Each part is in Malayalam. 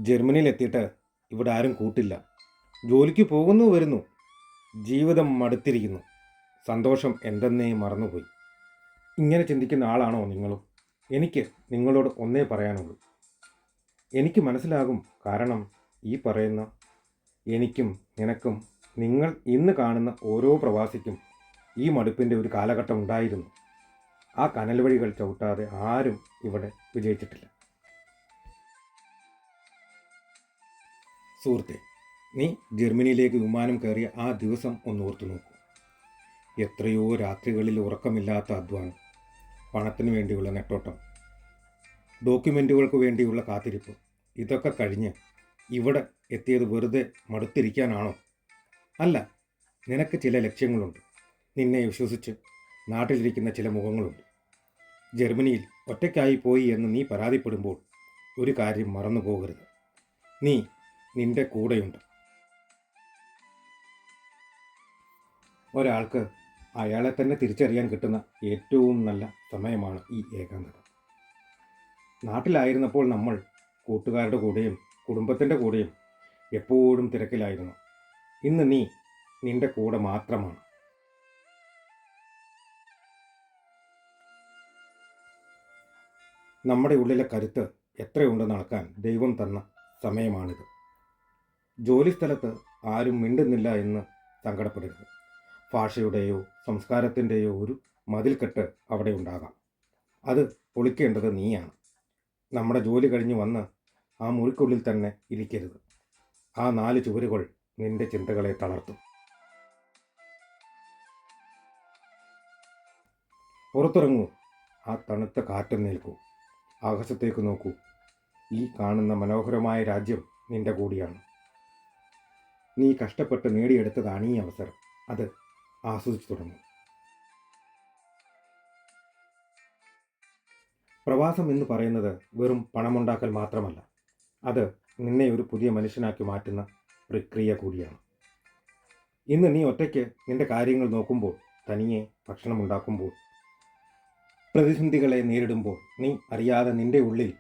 ജർമ്മനിയിലെത്തിയിട്ട് ഇവിടെ ആരും കൂട്ടില്ല. ജോലിക്ക് പോകുന്നു വരുന്നു. ജീവിതം മടുത്തിരിക്കുന്നു. സന്തോഷം എന്തെന്നേ മറന്നുപോയി. ഇങ്ങനെ ചിന്തിക്കുന്ന ആളാണോ നിങ്ങളും? എനിക്ക് നിങ്ങളോട് ഒന്നേ പറയാനുള്ളൂ. എനിക്ക് മനസ്സിലാകും. കാരണം ഈ പറയുന്ന എനിക്കും നിനക്കും നിങ്ങൾ ഇന്ന് കാണുന്ന ഓരോ പ്രവാസിക്കും ഈ മടുപ്പിൻ്റെ ഒരു കാലഘട്ടം ഉണ്ടായിരുന്നു. ആ കനൽ വഴികൾ ചവിട്ടാതെ ആരും ഇവിടെ വിജയിച്ചിട്ടില്ല. സുഹൃത്തെ, നീ ജർമ്മനിയിലേക്ക് വിമാനം കയറിയ ആ ദിവസം ഒന്ന് ഓർത്തു നോക്കൂ. എത്രയോ രാത്രികളിൽ ഉറക്കമില്ലാത്ത അധ്വാനം, പണത്തിനു വേണ്ടിയുള്ള നെട്ടോട്ടം, ഡോക്യുമെൻറ്റുകൾക്ക് വേണ്ടിയുള്ള കാത്തിരിപ്പ്, ഇതൊക്കെ കഴിഞ്ഞ് ഇവിടെ എത്തിയത് വെറുതെ മടുത്തിരിക്കാനാണോ? അല്ല, നിനക്ക് ചില ലക്ഷ്യങ്ങളുണ്ട്. നിന്നെ വിശ്വസിച്ച് നാട്ടിലിരിക്കുന്ന ചില മുഖങ്ങളുണ്ട്. ജർമ്മനിയിൽ ഒറ്റയ്ക്കായി പോയി എന്ന് നീ പരാതിപ്പെടുമ്പോൾ ഒരു കാര്യം മറന്നു പോകരുത്. നീ നിന്റെ കൂടെയുണ്ട്. ഒരാൾക്ക് അയാളെ തന്നെ തിരിച്ചറിയാൻ കിട്ടുന്ന ഏറ്റവും നല്ല സമയമാണ് ഈ ഏകാന്തത. നാട്ടിലായിരുന്നപ്പോൾ നമ്മൾ കൂട്ടുകാരുടെ കൂടെയും കുടുംബത്തിൻ്റെ കൂടെയും എപ്പോഴും തിരക്കിലായിരുന്നു. ഇന്ന് നീ നിന്റെ കൂടെ മാത്രമാണ്. നമ്മുടെ ഉള്ളിലെ കരുത്ത് എത്രയുണ്ടെന്ന് അളക്കാൻ ദൈവം തന്ന സമയമാണിത്. ജോലിസ്ഥലത്ത് ആരും മിണ്ടുന്നില്ല എന്ന് സങ്കടപ്പെടരുത്. ഭാഷയുടെയോ സംസ്കാരത്തിൻ്റെയോ ഒരു മതിൽക്കെട്ട് അവിടെ ഉണ്ടാകാം. അത് പൊളിക്കേണ്ടത് നീയാണ്. നമ്മുടെ ജോലി കഴിഞ്ഞ് വന്ന് ആ മുറിക്കുള്ളിൽ തന്നെ ഇരിക്കരുത്. ആ 4 ചുവരുകൾ നിന്റെ ചിന്തകളെ തളർത്തും. പുറത്തിറങ്ങൂ. ആ തണുത്ത കാറ്റൊന്നേൽക്കൂ. ആകാശത്തേക്ക് നോക്കൂ. ഈ കാണുന്ന മനോഹരമായ രാജ്യം നിന്റെ കൂടിയാണ്. നീ കഷ്ടപ്പെട്ട് നേടിയെടുത്തതാണ് ഈ അവസരം. അത് ആസ്വദിച്ചു തുടങ്ങും. പ്രവാസം എന്ന് പറയുന്നത് വെറും പണമുണ്ടാക്കൽ മാത്രമല്ല. അത് നിന്നെ ഒരു പുതിയ മനുഷ്യനാക്കി മാറ്റുന്ന പ്രക്രിയ കൂടിയാണ്. ഇന്ന് നീ ഒറ്റയ്ക്ക് നിന്റെ കാര്യങ്ങൾ നോക്കുമ്പോൾ, തനിയെ ഭക്ഷണമുണ്ടാക്കുമ്പോൾ, പ്രതിസന്ധികളെ നേരിടുമ്പോൾ നീ അറിയാതെ നിന്റെ ഉള്ളിൽ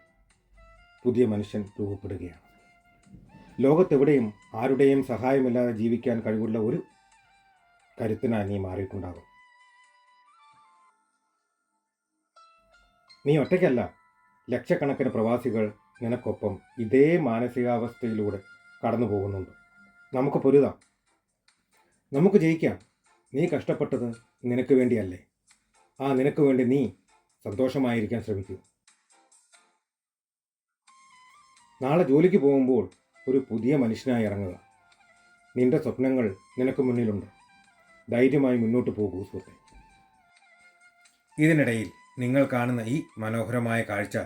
പുതിയ മനുഷ്യൻ രൂപപ്പെടുകയാണ്. ലോകത്തെവിടെയും ആരുടെയും സഹായമില്ലാതെ ജീവിക്കാൻ കഴിവുള്ള ഒരു കരുത്തിനായി നീ മാറിയിട്ടുണ്ടാകും. നീ ഒറ്റയ്ക്കല്ല. ലക്ഷക്കണക്കിന് പ്രവാസികൾ നിനക്കൊപ്പം ഇതേ മാനസികാവസ്ഥയിലൂടെ കടന്നു പോകുന്നുണ്ട്. നമുക്ക് പൊരുതാം. നമുക്ക് ജയിക്കാം. നീ കഷ്ടപ്പെട്ടത് നിനക്ക് വേണ്ടിയല്ലേ? ആ നിനക്ക് വേണ്ടി നീ സന്തോഷമായിരിക്കാൻ ശ്രമിക്കൂ. നാളെ ജോലിക്ക് പോകുമ്പോൾ ഒരു പുതിയ മനുഷ്യനായി ഇറങ്ങുക. നിന്റെ സ്വപ്നങ്ങൾ നിനക്ക് മുന്നിലുണ്ട്. ധൈര്യമായി മുന്നോട്ട് പോകൂ സുഹൃത്തെ. ഇതിനിടയിൽ നിങ്ങൾ കാണുന്ന ഈ മനോഹരമായ കാഴ്ച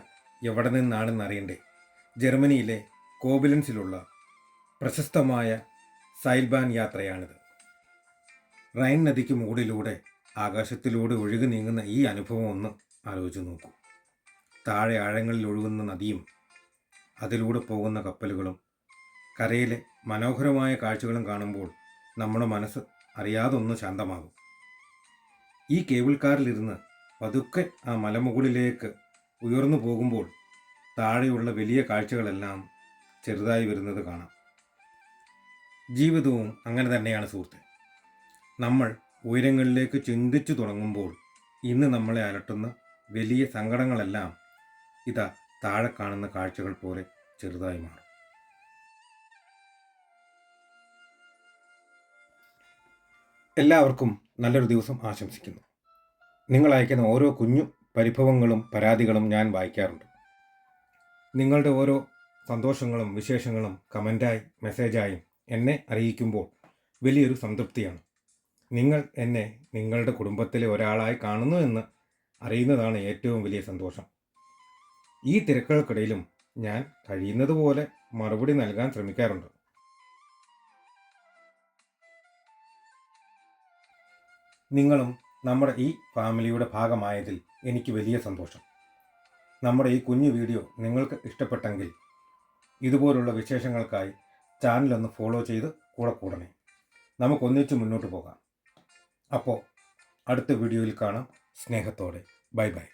എവിടെ നിന്നാണെന്ന് അറിയണ്ടേ? ജർമ്മനിയിലെ കോബിലൻസിലുള്ള പ്രശസ്തമായ സൈൽബാൻ യാത്രയാണിത്. റൈൻ നദിക്ക് മുകളിലൂടെ ആകാശത്തിലൂടെ ഒഴുകി നീങ്ങുന്ന ഈ അനുഭവം ഒന്ന് ആലോചിച്ച് നോക്കൂ. താഴെ ആഴങ്ങളിൽ ഒഴുകുന്ന നദിയും അതിലൂടെ പോകുന്ന കപ്പലുകളും കരയിലെ മനോഹരമായ കാഴ്ചകളും കാണുമ്പോൾ നമ്മുടെ മനസ്സ് അറിയാതൊന്ന് ശാന്തമാകും. ഈ കേബിൾ കാറിലിരുന്ന് പതുക്കെ ആ മലമുകളിലേക്ക് ഉയർന്നു പോകുമ്പോൾ താഴെയുള്ള വലിയ കാഴ്ചകളെല്ലാം ചെറുതായി വരുന്നത് കാണാം. ജീവിതവും അങ്ങനെ തന്നെയാണ് സുഹൃത്തെ. നമ്മൾ ഉയരങ്ങളിലേക്ക് ചിന്തിച്ചു തുടങ്ങുമ്പോൾ ഇന്ന് നമ്മളെ അലട്ടുന്ന വലിയ സങ്കടങ്ങളെല്ലാം ഇതാ താഴെ കാണുന്ന കാഴ്ചകൾ പോലെ ചെറുതായി മാറും. എല്ലാവർക്കും നല്ലൊരു ദിവസം ആശംസിക്കുന്നു. നിങ്ങൾ അയക്കുന്ന ഓരോ കുഞ്ഞു പരിഭവങ്ങളും പരാതികളും ഞാൻ വായിക്കാറുണ്ട്. നിങ്ങളുടെ ഓരോ സന്തോഷങ്ങളും വിശേഷങ്ങളും കമൻ്റായി മെസ്സേജായും എന്നെ അറിയിക്കുമ്പോൾ വലിയൊരു സംതൃപ്തിയാണ്. നിങ്ങൾ എന്നെ നിങ്ങളുടെ കുടുംബത്തിലെ ഒരാളായി കാണുന്നു എന്ന് അറിയുന്നതാണ് ഏറ്റവും വലിയ സന്തോഷം. ഈ തിരക്കുകൾക്കിടയിലും ഞാൻ കഴിയുന്നതുപോലെ മറുപടി നൽകാൻ ശ്രമിക്കാറുണ്ട്. നിങ്ങളും നമ്മുടെ ഈ ഫാമിലിയുടെ ഭാഗമായതിൽ എനിക്ക് വലിയ സന്തോഷം. നമ്മുടെ ഈ കുഞ്ഞു വീഡിയോ നിങ്ങൾക്ക് ഇഷ്ടപ്പെട്ടെങ്കിൽ ഇതുപോലുള്ള വിശേഷങ്ങൾക്കായി ചാനലൊന്ന് ഫോളോ ചെയ്ത് കൂടെ കൂടണേ. നമുക്കൊന്നിച്ച് മുന്നോട്ട് പോകാം. അപ്പോൾ അടുത്ത വീഡിയോയിൽ കാണാം. സ്നേഹത്തോടെ. Bye bye.